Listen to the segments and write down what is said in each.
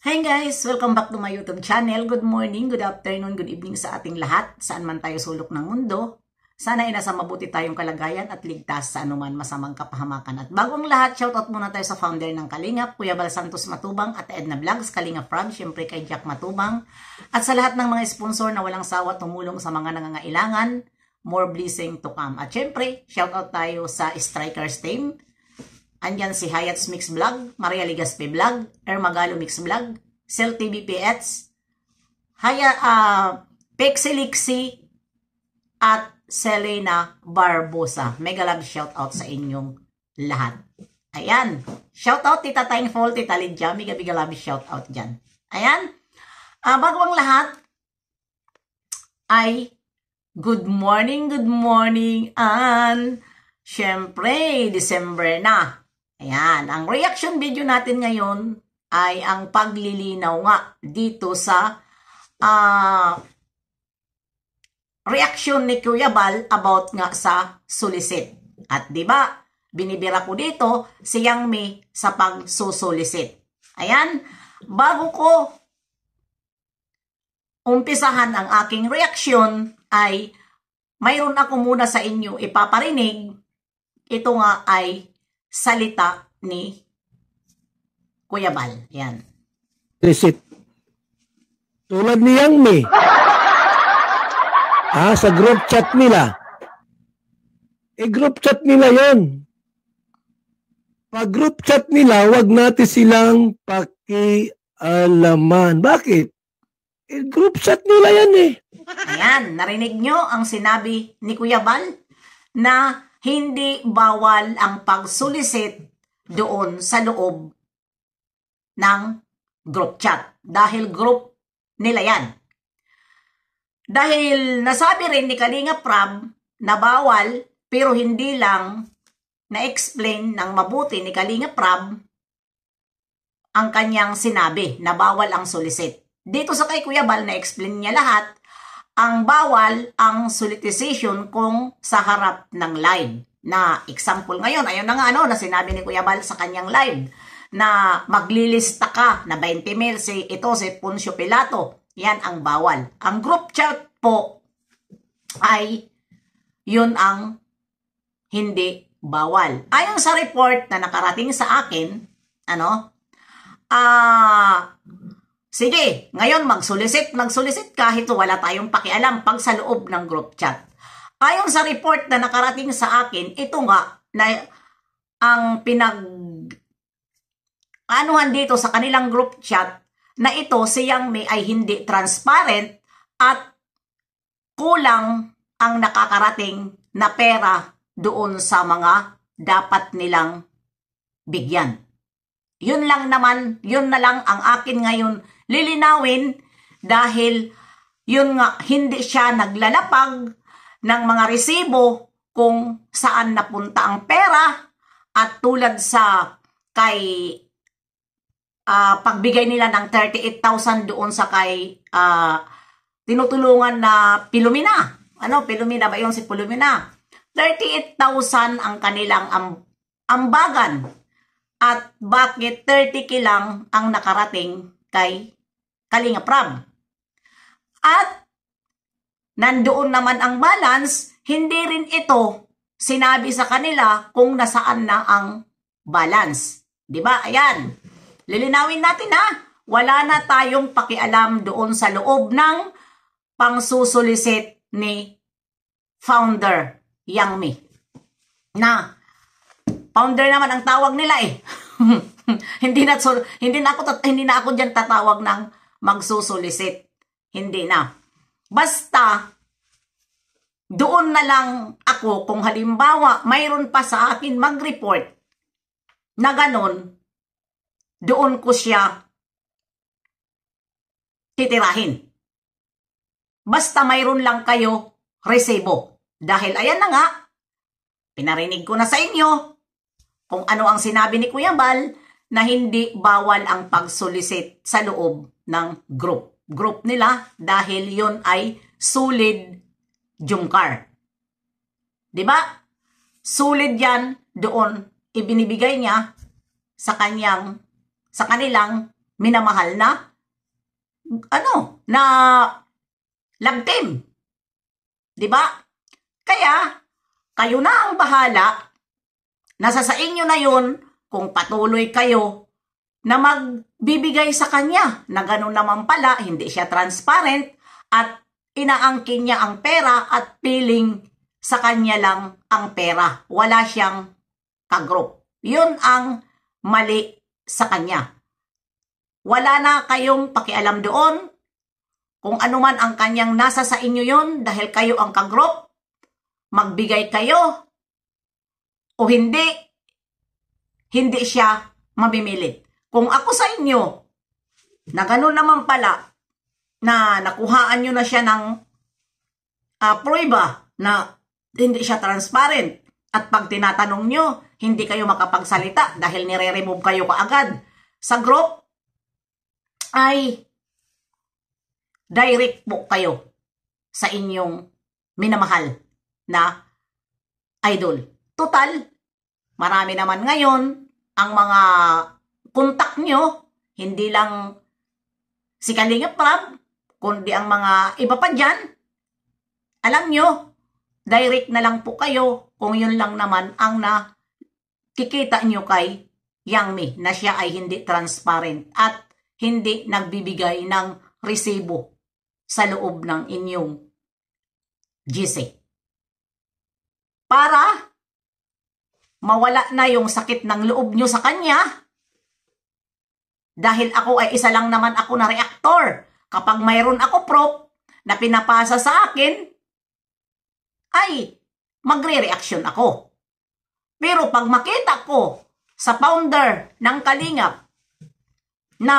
Hi guys! Welcome back to my YouTube channel. Good morning, good afternoon, good evening sa ating lahat. Saan man tayo sulok ng mundo. Sana ay nasa mabuti tayong kalagayan at ligtas sa anuman masamang kapahamakan. At bago ang lahat, shoutout muna tayo sa founder ng Kalingap, Kuya Bal Santos Matubang at Edna Vlogs, Kalingap Frog, syempre kay Jack Matubang. At sa lahat ng mga sponsor na walang sawa tumulong sa mga nangangailangan, more blessing to come. At syempre, shoutout tayo sa Strikers team. Andyan si Hayat's Mix Vlog, Maria Ligaspe Vlog, Ermagalo Mix Vlog, Cell TV PX, Pexelixi, at Selena Barbosa. Mega love shoutout sa inyong lahat. Ayan. Shoutout Tita Thankful, Tita Lydia. Mega love shoutout dyan. Ayan. Bago ang lahat, ay good morning, and syempre, December na. Ayan, ang reaction video natin ngayon ay ang paglilinaw nga dito sa reaction ni Kuya Bal about nga sa solicit. At 'di ba, binibira ko dito si Yang Mi sa pagsusolicit. Ayan, bago ko umpisahan ang aking reaction ay mayroon ako muna sa inyo ipaparinig. Ito nga ay salita ni Kuya Bal. Yan. Solicit. Tulad ni Yang Mi. Sa group chat nila. Group chat nila yon. Pag group chat nila, wag natin silang pakialaman. Bakit? Group chat nila yan eh. Ayan, narinig nyo ang sinabi ni Kuya Bal na hindi bawal ang pagsulisit doon sa loob ng group chat. Dahil group nila yan. Dahil nasabi rin ni Kalingap Prab na bawal, pero hindi lang na-explain ng mabuti ni Kalingap Prab ang kanyang sinabi na bawal ang solicit. Dito sa kay Kuya Bal na-explain niya lahat. Ang bawal ang solicitation kung sa harap ng live. Na example ngayon, ayun na nga na sinabi ni Kuya Bal sa kanyang live na maglilista ka na 20 mil si Poncio Pilato. Yan ang bawal. Ang group chat po ay yun ang hindi bawal. Ayon sa report na nakarating sa akin, sige, ngayon mag-solicit kahit wala tayong pakialam pag sa loob ng group chat. Ayon sa report na nakarating sa akin, ito nga na ang anuhan dito sa kanilang group chat na ito si Yang Mi ay hindi transparent at kulang ang nakakarating na pera doon sa mga dapat nilang bigyan. Yun na lang ang akin ngayon lilinawin dahil yun nga hindi siya naglalapag ng mga resibo kung saan napunta ang pera at tulad sa kay pagbigay nila ng 38,000 doon sa kay tinutulungan na Pilumina. Pilumina ba yun si Pilumina? 38,000 ang kanilang ambagan. At bakit 30k lang ang nakarating kay Kalingap Prab? At nandoon naman ang balance, hindi rin ito sinabi sa kanila kung nasaan na ang balance. 'Di ba? Ayan. Lilinawin natin wala na tayong pakialam doon sa loob ng pangsusulisit ni founder Yang Mi. Na founder naman ang tawag nila eh. hindi na ako diyan tatawag ng magsusulisit. Hindi na. Basta doon na lang ako kung halimbawa mayroon pa sa akin mag-report na ganon, doon ko siya titirahin. Basta mayroon lang kayo resibo. Dahil ayan na nga, pinarinig ko na sa inyo kung ano ang sinabi ni Kuya Bal na hindi bawal ang pagsolicit sa loob ng group nila dahil yon ay solid jungkar. 'Di ba? Solid yan doon ibinibigay niya sa kanilang minamahal na na love team. 'Di ba? Kaya kayo na ang bahala. Nasa sa inyo na 'yon kung patuloy kayo na magbibigay sa kanya na gano'n naman pala, hindi siya transparent at inaangkin niya ang pera at piling sa kanya lang ang pera. Wala siyang kagroup. Yun ang mali sa kanya. Wala na kayong pakialam doon. Kung ano man ang kanyang nasa sa inyo yun dahil kayo ang kagroup, magbigay kayo o hindi siya mamimilit. Kung ako sa inyo, na gano'n naman pala, na nakuhaan nyo na siya ng prueba na hindi siya transparent, at pag tinatanong nyo, hindi kayo makapagsalita dahil nire-remove kayo kaagad sa group, ay direct po kayo sa inyong minamahal na idol. Total, marami naman ngayon ang mga kontak nyo, hindi lang si Kalingap Rab, kundi ang mga iba pa dyan. Alam nyo, direct na lang po kayo kung yun lang naman ang nakikita nyo kay Yang Mi na siya ay hindi transparent at hindi nagbibigay ng resibo sa loob ng inyong GC. Para mawala na yung sakit ng loob nyo sa kanya, dahil ako ay isa lang naman ako na reactor. Kapag mayroon ako proof na pinapasa sa akin, ay magre-reaction ako. Pero pag makita ko sa founder ng Kalingap na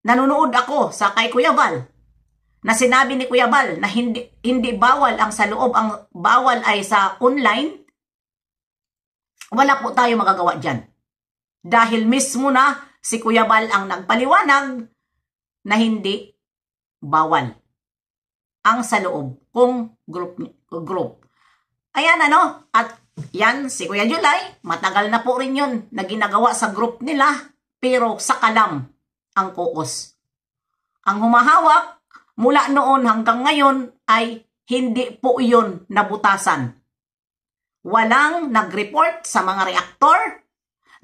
nanonood ako sa kay Kuya Val, na sinabi ni Kuya Val na hindi bawal ang sa loob, ang bawal ay sa online, wala po tayo magagawa dyan. Dahil mismo na si Kuya Val ang nagpaliwanag na hindi bawal ang sa loob kung group. Ayan at yan si Kuya July, matagal na po rin yun na ginagawa sa group nila, pero sa kalam ang kuos. Ang humahawak mula noon hanggang ngayon ay hindi po yun nabutasan. Walang nag-report sa mga reaktor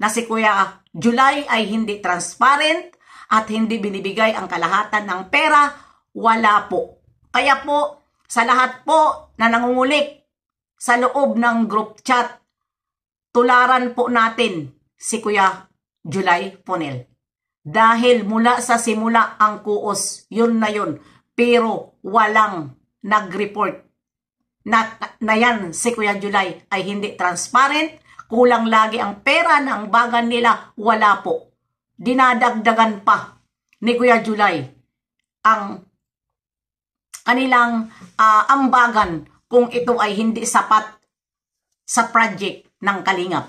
na si Kuya July ay hindi transparent at hindi binibigay ang kalahatan ng pera. Wala po. Kaya po, sa lahat po na nangungulik sa loob ng group chat, tularan po natin si Kuya July Ponel. Dahil mula sa simula ang kuos, yun na yun. Pero walang nag-report na yan si Kuya July ay hindi transparent. Kulang lagi ang pera ng bagan nila, wala po. Dinadagdagan pa ni Kuya July ang kanilang ambagan kung ito ay hindi sapat sa project ng Kalingap.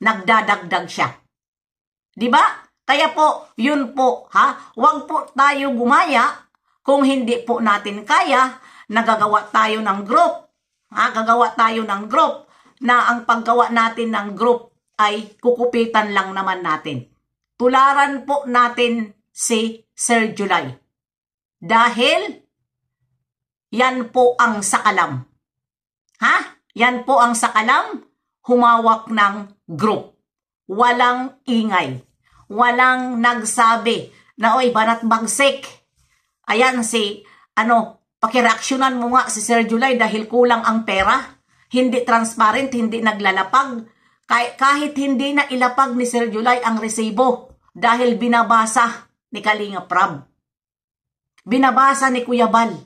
Nagdadagdag siya. 'Di ba? Kaya po, yun po, huwag po tayo gumaya kung hindi po natin kaya, nagagawa tayo ng group. Gagawa tayo ng group na ang paggawa natin ng group ay kukupitan lang naman natin. Tularan po natin si Sir July. Dahil yan po ang sakalam. Yan po ang sakalam, humawak ng group. Walang ingay. Walang nagsabi na, oy, banat bagsik. Ayan pakireaksyonan mo nga si Sir July dahil kulang ang pera. Hindi transparent, hindi naglalapag. Kahit hindi na ilapag ni Sir July ang resibo dahil binabasa ni Kalingap Rab. Binabasa ni Kuya Val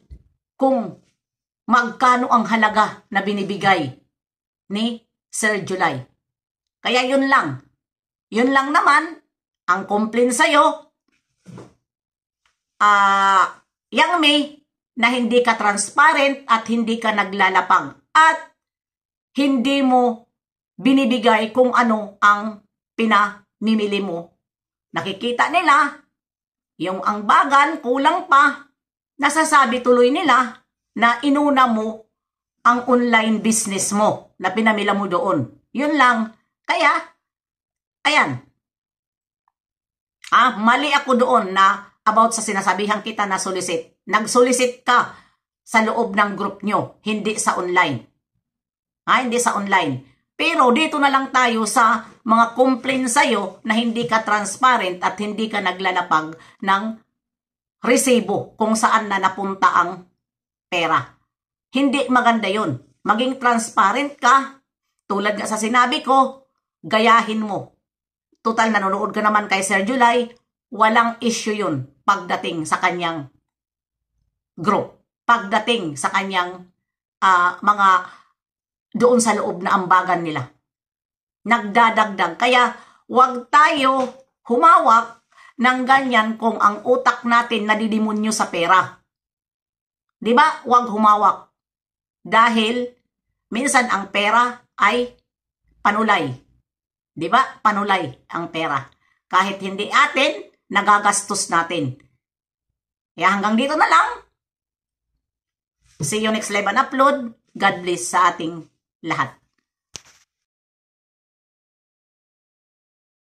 kung magkano ang halaga na binibigay ni Sir July. Kaya yun lang. Yun lang naman ang complaint sa'yo. Yang Mi, na hindi ka transparent at hindi ka naglalapag. At hindi mo binibigay kung ano ang pinamimili mo. Nakikita nila, yung ang bagan kulang pa, nasasabi tuloy nila na inuna mo ang online business mo na pinamila mo doon. Yun lang. Kaya, ayan, Mali ako doon na about sa sinasabihan kita na solicit. Nag-solicit ka sa loob ng group nyo, hindi sa online. Hindi sa online. Pero dito na lang tayo sa mga complaint sa'yo na hindi ka transparent at hindi ka naglalapag ng resibo kung saan na napunta ang pera. Hindi maganda yon. Maging transparent ka. Tulad nga sa sinabi ko, gayahin mo. Total, nanonood ka naman kay Sir July, walang issue yun pagdating sa kanyang group. Pagdating sa kanyang mga doon sa loob na ambagan nila. Nagdadagdag. Kaya wag tayo humawak ng ganyan kung ang utak natin nadidemonyo sa pera. Diba? Wag humawak. Dahil minsan ang pera ay panulay. Diba? Panulay ang pera. Kahit hindi atin, nagagastos natin. Kaya hanggang dito na lang. See you next live and upload. God bless sa ating lahat.